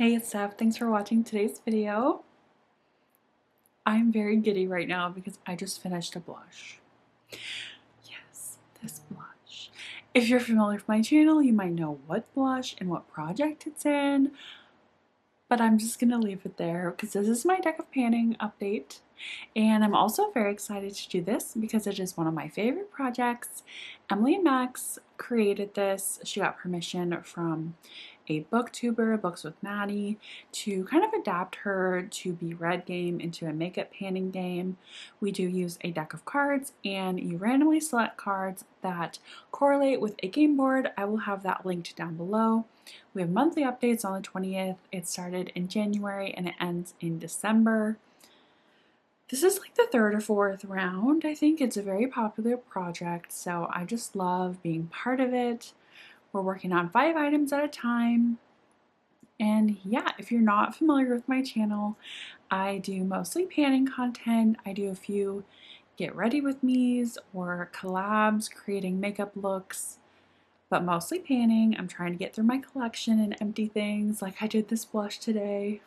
Hey, it's Steph. Thanks for watching today's video. I'm very giddy right now because I just finished a blush. Yes, this blush. If you're familiar with my channel, you might know what blush and what project it's in, but I'm just gonna leave it there because this is my deck of panning update. And I'm also very excited to do this because it is one of my favorite projects. Emily Max created this. She got permission from a booktuber, Books with Maddie, to kind of adapt her To Be Read game into a makeup panning game. We do use a deck of cards, and you randomly select cards that correlate with a game board. I will have that linked down below. We have monthly updates on the 20th. It started in January and it ends in December. This is like the third or fourth round. I think it's a very popular project, so I just love being part of it. We're working on 5 items at a time. And yeah, if you're not familiar with my channel, I do mostly panning content. I do a few get ready with me's or collabs, creating makeup looks, but mostly panning. I'm trying to get through my collection and empty things, like I did this blush today.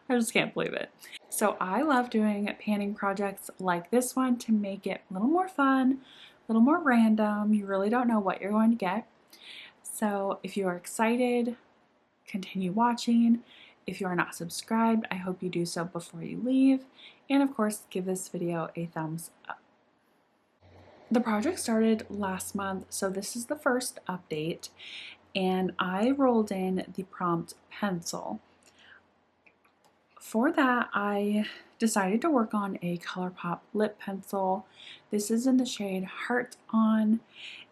I just can't believe it. So I love doing panning projects like this one to make it a little more fun, a little more random. You really don't know what you're going to get. So if you are excited, continue watching. If you are not subscribed, I hope you do so before you leave. And of course, give this video a thumbs up. The project started last month, so this is the first update, and I rolled in the prompt pencil. For that, I decided to work on a ColourPop lip pencil. This is in the shade Heart On,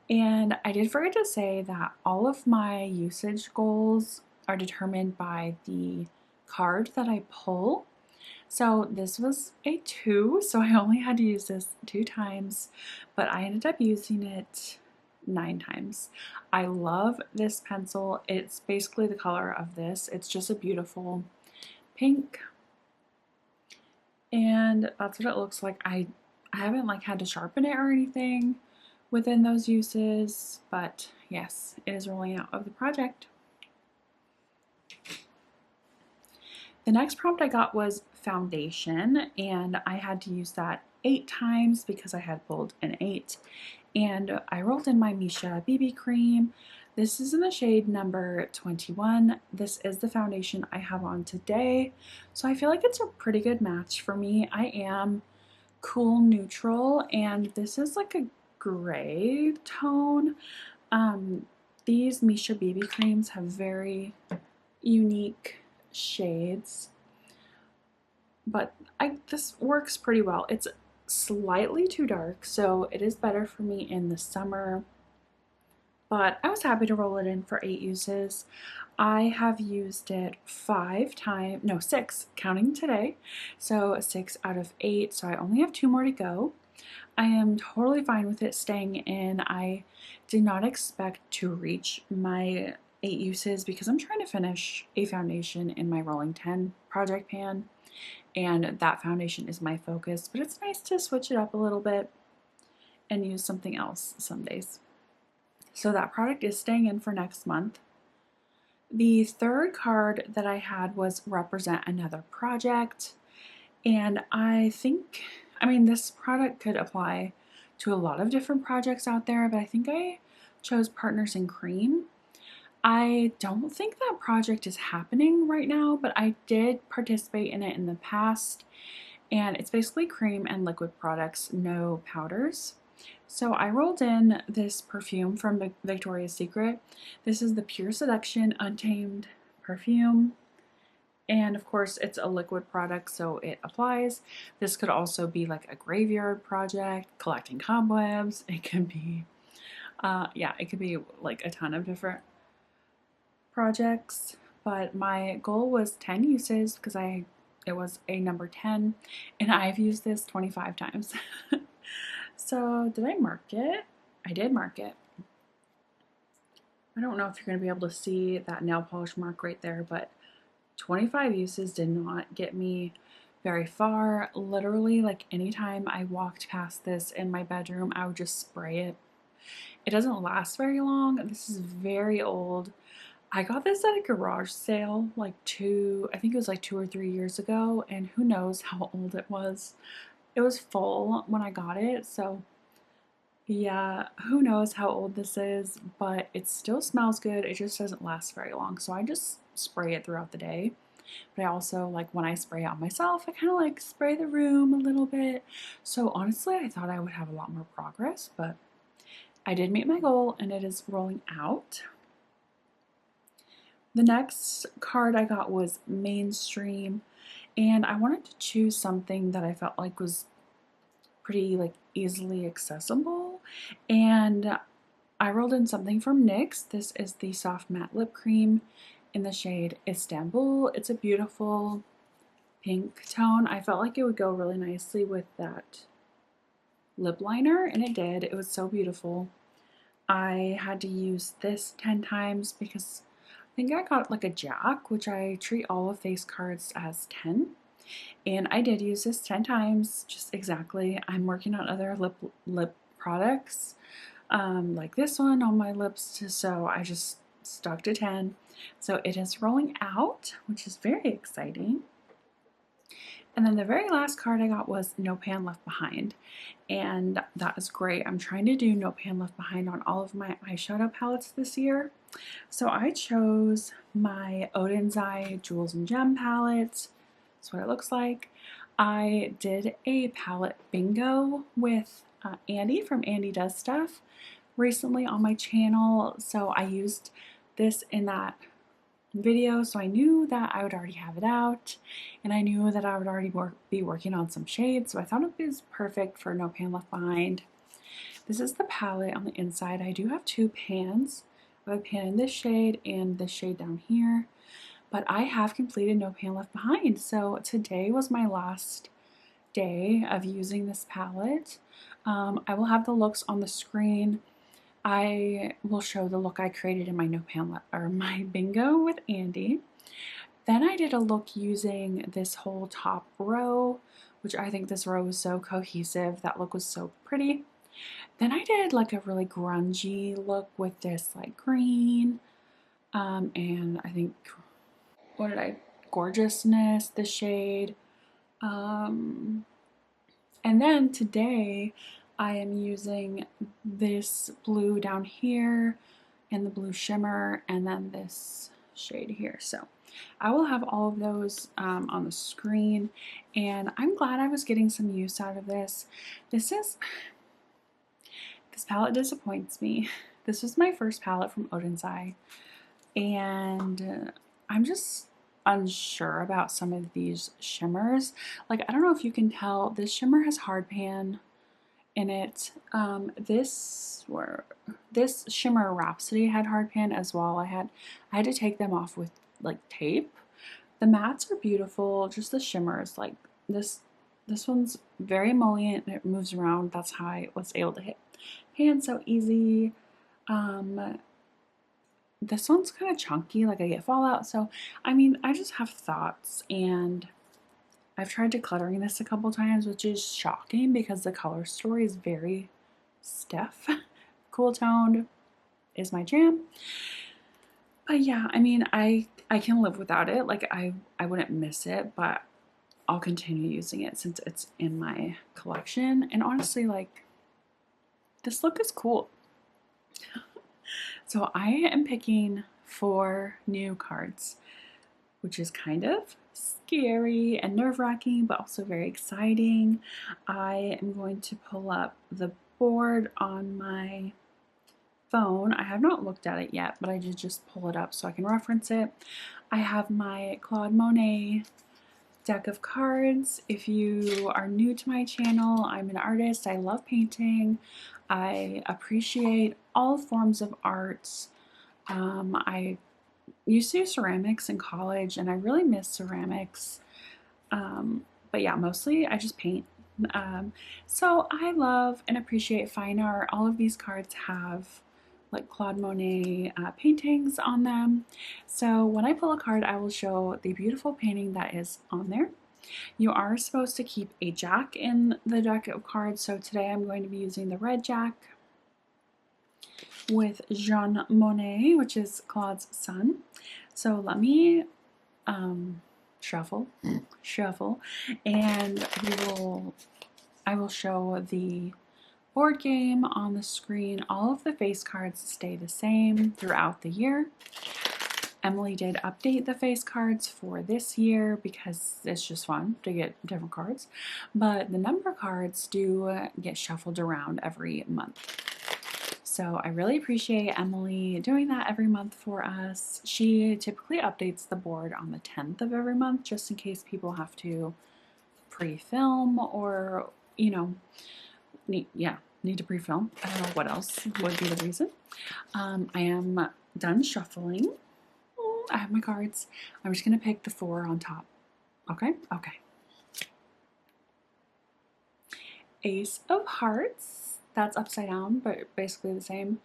and I did forget to say that all of my usage goals are determined by the card that I pull. So this was a 2, so I only had to use this 2 times, but I ended up using it 9 times. I love this pencil. It's basically the color of this. It's just a beautiful pink, and that's what it looks like. I haven't like had to sharpen it or anything within those uses, but yes, it is rolling out of the project. The next prompt I got was foundation, and I had to use that 8 times because I had pulled an 8. And I rolled in my Missha BB cream. This is in the shade number 21. This is the foundation I have on today, so I feel like it's a pretty good match for me. I am cool neutral, and this is like a gray tone. These Missha BB creams have very unique shades, but this works pretty well. It's slightly too dark, so it is better for me in the summer, but I was happy to roll it in for 8 uses. I have used it 6 counting today, so 6 out of 8, so I only have 2 more to go. I am totally fine with it staying in. I did not expect to reach my 8 uses because I'm trying to finish a foundation in my Rolling 10 project pan, and that foundation is my focus, but it's nice to switch it up a little bit and use something else some days. So that product is staying in for next month. The third card that I had was Represent Another Project, and I mean, this product could apply to a lot of different projects out there, but I think I chose Partners in Cream. I don't think that project is happening right now, but I did participate in it in the past, and it's basically cream and liquid products, no powders. So I rolled in this perfume from Victoria's Secret. This is the Pure Seduction Untamed perfume. And of course, it's a liquid product, so it applies. This could also be like a graveyard project, collecting cobwebs. It could be, yeah, it could be like a ton of different projects. But my goal was 10 uses because it was a number 10, and I've used this 25 times. So did I mark it? I did mark it. I don't know if you're going to be able to see that nail polish mark right there, but 25 uses did not get me very far. Literally, like anytime I walked past this in my bedroom, I would just spray it. It doesn't last very long. This is very old. I got this at a garage sale I think it was like 2 or 3 years ago, and who knows how old it was. It was full when I got it, so yeah, who knows how old this is, but it still smells good. It just doesn't last very long, so I just spray it throughout the day. But I also like when I spray on myself, I kind of like spray the room a little bit. So honestly, I thought I would have a lot more progress, but I did meet my goal and it is rolling out. The next card I got was Mainstream, and I wanted to choose something that I felt like was pretty like easily accessible, and I rolled in something from NYX. This is the Soft Matte Lip Cream in the shade Istanbul. It's a beautiful pink tone. I felt like it would go really nicely with that lip liner, and it did. It was so beautiful. I had to use this 10 times because I think I got like a jack, which I treat all of face cards as 10. And I did use this 10 times, just exactly. I'm working on other lip products, like this one on my lips, so I just stuck to 10. So it is rolling out, which is very exciting. And then the very last card I got was No Pan Left Behind, and that is great. I'm trying to do No Pan Left Behind on all of my eyeshadow palettes this year. So I chose my Odin's Eye Jewels and Gem palette. That's what it looks like. I did a palette bingo with Andy from Andy Does Stuff recently on my channel, so I used this in that video, so I knew that I would already have it out, and I knew that I would already be working on some shades, so I thought it was perfect for No Pan Left Behind. This is the palette on the inside. I do have two pans. I have a pan in this shade and this shade down here, but I have completed No Pan Left Behind, so today was my last day of using this palette. I will have the looks on the screen. I will show the look I created in my No Pan or my bingo with Andy. Then I did a look using this whole top row, which I think this row was so cohesive. That look was so pretty. Then I did like a really grungy look with this like green, and I think, what did I, Gorgeousness, the shade. And then today I am using this blue down here and the blue shimmer, and then this shade here. So I will have all of those on the screen, and I'm glad I was getting some use out of this. This palette disappoints me. This was my first palette from Odin's Eye, and I'm just unsure about some of these shimmers. Like, I don't know if you can tell, this shimmer has hard pan in it. This shimmer Rhapsody had hard pan as well. I had to take them off with like tape. The mattes are beautiful, just the shimmers, like this one's very emollient and it moves around. That's how I was able to hit pan so easy. This one's kind of chunky, like I get fallout. So I mean, I just have thoughts, and I've tried decluttering this a couple times, which is shocking because the color story is very stiff. Cool toned is my jam. But yeah, I mean, I can live without it. Like, I wouldn't miss it, but I'll continue using it since it's in my collection. And honestly, like, this look is cool. So I am picking 4 new cards, which is kind of scary and nerve-wracking, but also very exciting. I am going to pull up the board on my phone. I have not looked at it yet, but I did just pull it up so I can reference it. I have my Claude Monet deck of cards. If you are new to my channel, I'm an artist. I love painting. I appreciate all forms of arts. I used to do ceramics in college, and I really miss ceramics. But yeah, mostly I just paint. So I love and appreciate fine art. All of these cards have like Claude Monet paintings on them. So when I pull a card, I will show the beautiful painting that is on there. You are supposed to keep a jack in the deck of cards, so today I'm going to be using the red jack. with Jean Monnet, which is Claude's son. So let me shuffle, and I will show the board game on the screen. All of the face cards stay the same throughout the year. Emily did update the face cards for this year because it's just fun to get different cards, but the number cards do get shuffled around every month. So I really appreciate Emily doing that every month for us. She typically updates the board on the 10th of every month just in case people have to pre-film or, you know, need to pre-film. I don't know what else would be the reason. I am done shuffling. I have my cards. I'm just going to pick the 4 on top. Okay? Okay. Ace of Hearts. That's upside down, but basically the same.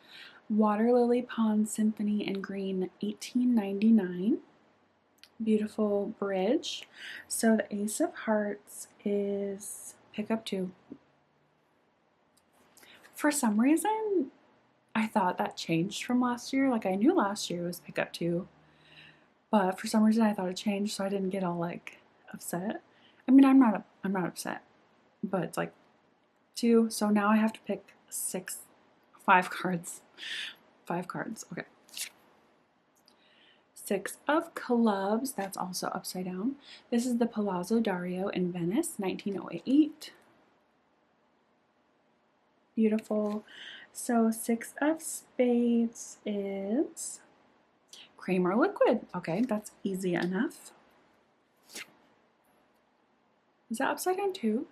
Water Lily Pond Symphony in green, 1899. Beautiful bridge. So the Ace of Hearts is pick up 2. For some reason, I thought that changed from last year. Like I knew last year was pick up 2, but for some reason I thought it changed, so I didn't get all like upset. I mean, I'm not upset, but it's like 2, so now I have to pick 5 cards. 5 cards, okay. 6 of Clubs, that's also upside down. This is the Palazzo Dario in Venice, 1908. Beautiful. So 6 of Spades is Cream or Liquid. Okay, that's easy enough. Is that upside down too?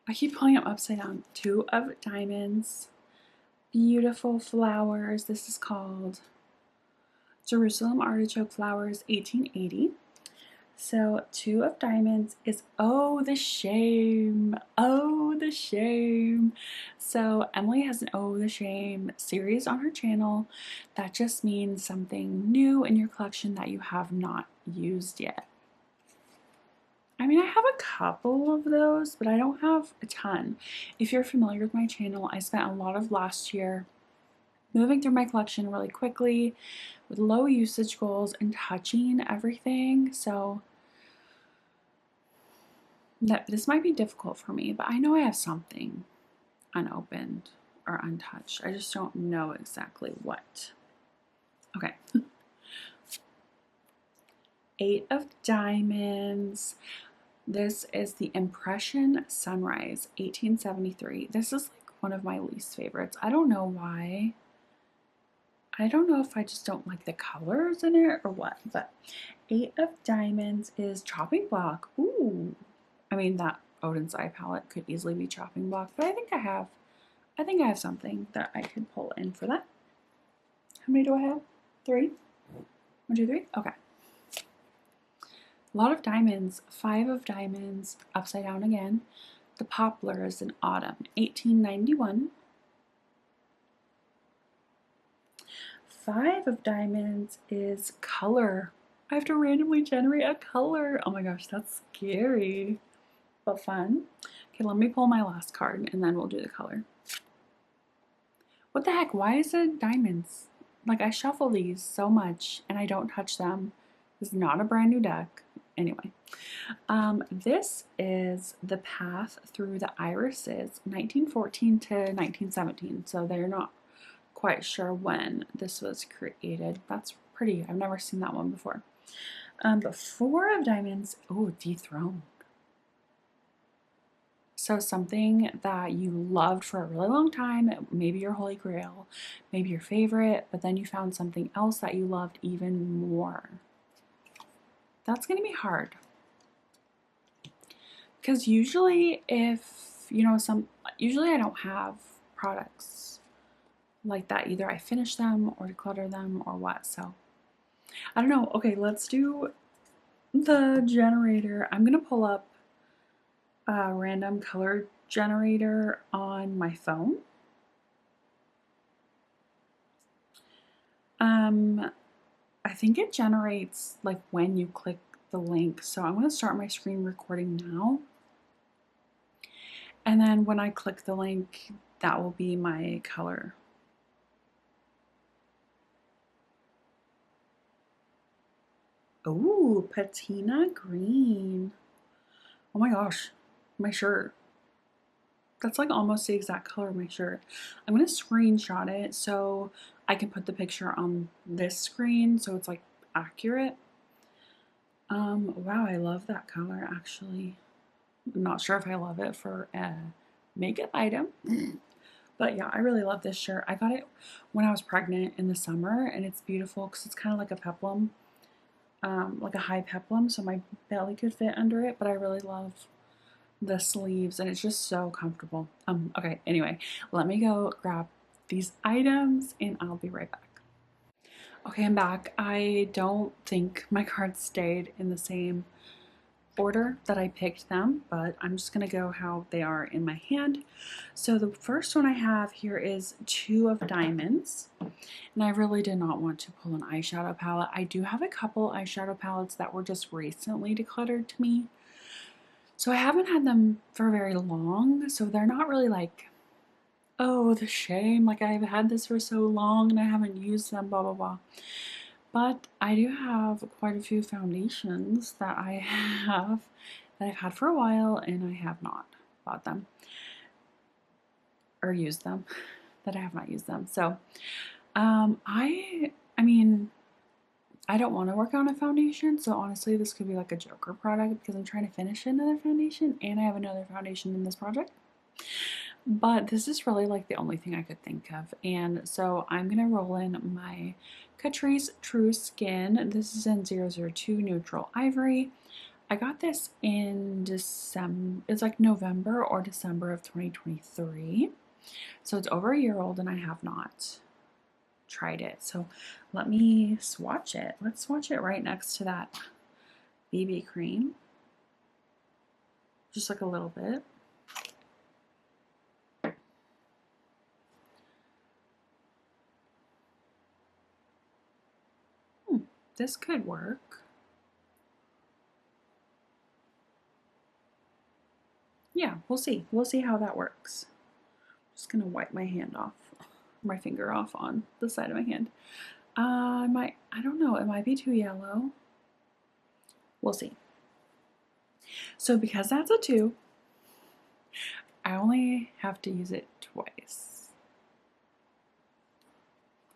I keep pulling up upside down. 2 of Diamonds. Beautiful flowers. This is called Jerusalem Artichoke Flowers, 1880. So 2 of Diamonds is Oh the Shame. Oh the Shame. So Emily has an Oh the Shame series on her channel. That just means something new in your collection that you have not used yet. I mean, I have a couple of those, but I don't have a ton. If you're familiar with my channel, I spent a lot of last year moving through my collection really quickly with low usage goals and touching everything. So this might be difficult for me, but I know I have something unopened or untouched. I just don't know exactly what. Okay. 8 of Diamonds. This is the Impression Sunrise, 1873. This is like one of my least favorites. I don't know why. I don't know if I just don't like the colors in it or what, but 8 of Diamonds is Chopping Block. Ooh. I mean, that Odin's Eye palette could easily be Chopping Block, but I think I have something that I could pull in for that. How many do I have? 3? 1, 2, 3? Okay. A lot of diamonds. 5 of Diamonds, upside down again. The Poplars in Autumn, 1891. 5 of Diamonds is Color. I have to randomly generate a color. Oh my gosh, that's scary, but fun. Okay, let me pull my last card and then we'll do the color. What the heck? Why is it diamonds? Like, I shuffle these so much and I don't touch them. This is not a brand new deck. Anyway, this is The Path Through the Irises, 1914 to 1917. So they're not quite sure when this was created. That's pretty. I've never seen that one before. But 4 of Diamonds, oh, Dethroned. So something that you loved for a really long time, maybe your holy grail, maybe your favorite, but then you found something else that you loved even more. That's going to be hard. Because usually usually I don't have products like that. Either I finish them or declutter them or what. So I don't know. Okay, let's do the generator. I'm going to pull up a random color generator on my phone. I think it generates like when you click the link. So I'm going to start my screen recording now. And then when I click the link, that will be my color Oh, patina green. Oh my gosh, my shirt. That's like almost the exact color of my shirt. I'm gonna screenshot it so I can put the picture on this screen so it's like accurate. Wow, I love that color actually. I'm not sure if I love it for a makeup item, but yeah, I really love this shirt. I got it when I was pregnant in the summer, and it's beautiful because it's kind of like a peplum, like a high peplum, so my belly could fit under it. But I really love the sleeves, and it's just so comfortable. Okay, anyway, let me go grab these items, and I'll be right back. Okay, I'm back. I don't think my cards stayed in the same order that I picked them, but I'm just gonna go how they are in my hand. So the first one I have here is Two of Diamonds, and I really did not want to pull an eyeshadow palette. I do have a couple eyeshadow palettes that were just recently decluttered to me, so I haven't had them for very long, so they're not really like, oh, the shame, like I've had this for so long and I haven't used them, blah blah blah. But I do have quite a few foundations that I have that I've had for a while and I have not bought them or used them, that I have not used them. So I mean, I don't want to work on a foundation, so honestly this could be like a Joker product because I'm trying to finish another foundation and I have another foundation in this project. But this is really like the only thing I could think of. And so I'm going to roll in my Catrice True Skin. This is in 002 Neutral Ivory. I got this in December, it's like November or December of 2023. So it's over a year old and I have not tried it. So let me swatch it. Let's swatch it right next to that BB cream. Just like a little bit. This could work. Yeah, we'll see. We'll see how that works. Just gonna wipe my hand off, my finger off on the side of my hand. I don't know, it might be too yellow. We'll see. So because that's a 2, I only have to use it twice.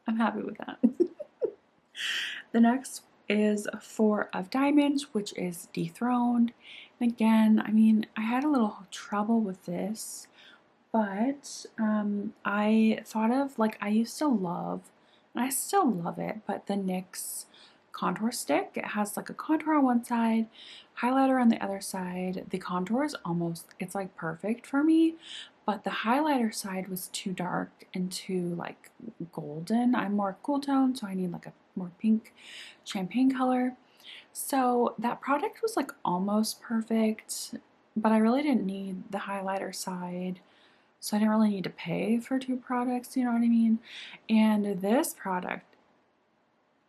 I'm happy with that. The next is 4 of Diamonds, which is Dethroned. And again, I mean, I had a little trouble with this, but I thought of, like, I used to love, and I still love it, but the NYX contour stick. It has like a contour on one side, highlighter on the other side. The contour is almost, it's like perfect for me, but the highlighter side was too dark and too like golden. I'm more cool tone, so I need like a more pink champagne color. So that product was like almost perfect, but I really didn't need the highlighter side. So I didn't really need to pay for 2 products, you know what I mean? And this product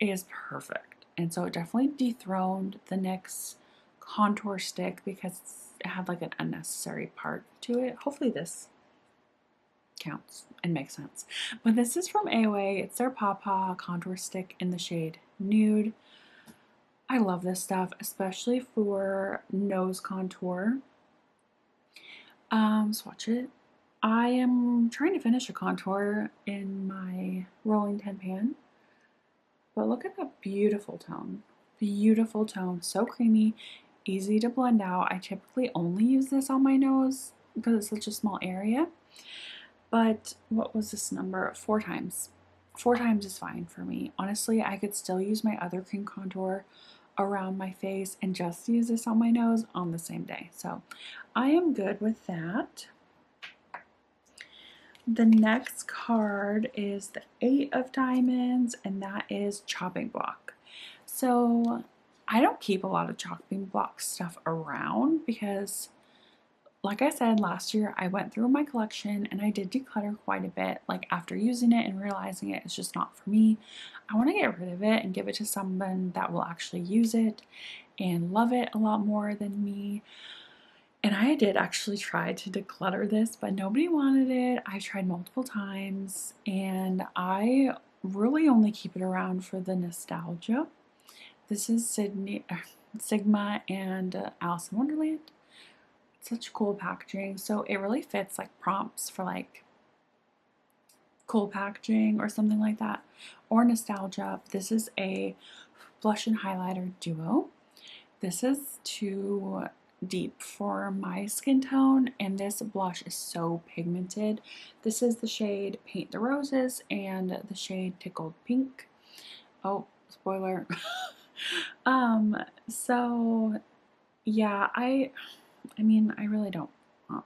is perfect. And so it definitely dethroned the NYX contour stick because it had like an unnecessary part to it. Hopefully this counts and makes sense. But this is from AOA. It's their Pawpaw contour stick in the shade Nude. I love this stuff, especially for nose contour. Swatch it. I am trying to finish a contour in my rolling 10 pan. But look at that beautiful tone. Beautiful tone. So creamy. Easy to blend out. I typically only use this on my nose because it's such a small area. But what was this number? 4 times. 4 times is fine for me. Honestly, I could still use my other cream contour around my face and just use this on my nose on the same day. So I am good with that. The next card is the 8 of Diamonds, and that is Chopping Block. So I don't keep a lot of chopping block stuff around because, like I said, last year I went through my collection and I did declutter quite a bit. Like after using it and realizing it's just not for me, I want to get rid of it and give it to someone that will actually use it and love it a lot more than me. And I did actually try to declutter this, but nobody wanted it. I tried multiple times, and I really only keep it around for the nostalgia. This is Sigma and Alice in Wonderland. Such cool packaging. So it really fits like prompts for like cool packaging or something like that, or nostalgia. This is a blush and highlighter duo. This is too deep for my skin tone, and this blush is so pigmented. This is the shade Paint the Roses and the shade Tickled Pink. Oh, spoiler. So yeah, I mean, I really don't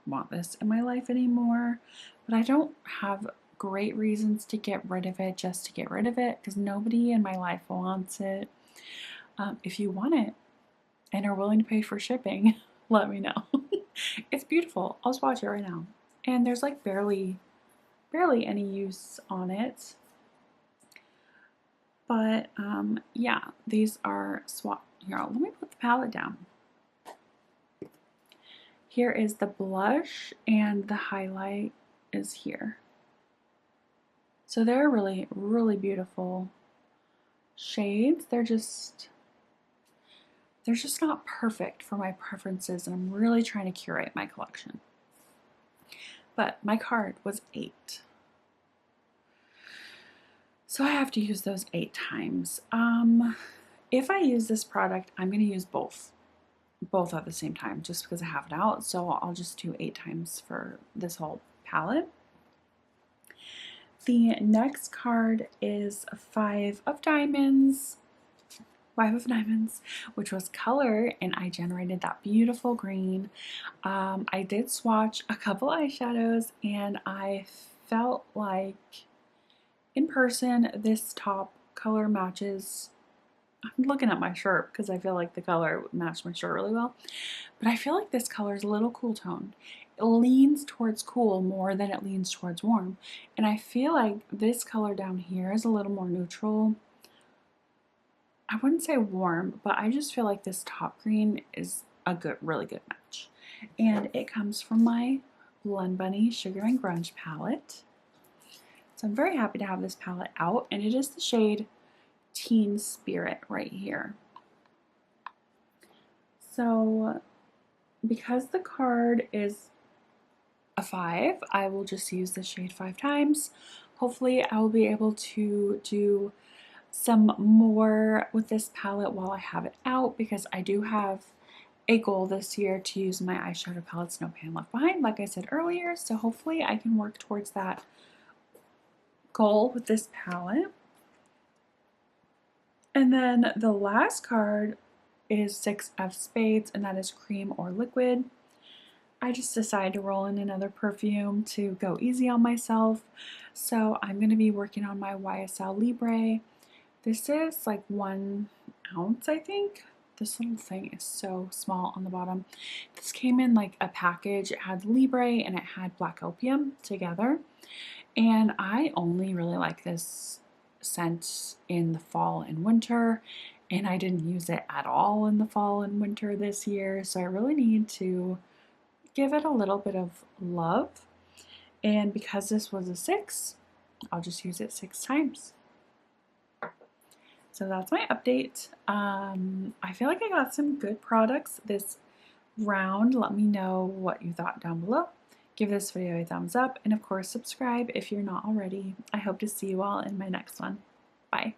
want this in my life anymore, but I don't have great reasons to get rid of it just to get rid of it, because nobody in my life wants it. If you want it and are willing to pay for shipping, let me know. It's beautiful. I'll swatch it right now. And there's like barely any use on it. But yeah, these are here, let me put the palette down. Here is the blush, and the highlight is here. So they're really, really beautiful shades. They're just not perfect for my preferences, and I'm really trying to curate my collection. But my card was 8. So I have to use those 8 times. If I use this product, I'm going to use both at the same time just because I have it out. So I'll just do 8 times for this whole palette. The next card is 5 of Diamonds. 5 of Diamonds, which was color, and I generated that beautiful green. I did swatch a couple eyeshadows, and I felt like in person this top color matches. I'm looking at my shirt because I feel like the color would match my shirt really well, but I feel like this color is a little cool toned. It leans towards cool more than it leans towards warm, and I feel like this color down here is a little more neutral. I wouldn't say warm, but I just feel like this top green is a really good match. And it comes from my Blend Bunny Sugar and Grunge palette. So I'm very happy to have this palette out, and it is the shade Teen Spirit right here. So because the card is a 5, I will just use the shade 5 times. Hopefully I will be able to do some more with this palette while I have it out, because I do have a goal this year to use my eyeshadow palettes No Pan Left Behind, like I said earlier, so hopefully I can work towards that goal with this palette. And then the last card is 6 of Spades, and that is cream or liquid. I just decided to roll in another perfume to go easy on myself, so I'm going to be working on my YSL Libre. This is like 1 ounce, I think. This little thing is so small on the bottom. This came in like a package. It had Libre and it had Black Opium together. And I only really like this scent in the fall and winter. And I didn't use it at all in the fall and winter this year. So I really need to give it a little bit of love. And because this was a 6, I'll just use it 6 times. So that's my update. I feel like I got some good products this round. Let me know what you thought down below. Give this video a thumbs up, and of course subscribe if you're not already. I hope to see you all in my next one. Bye.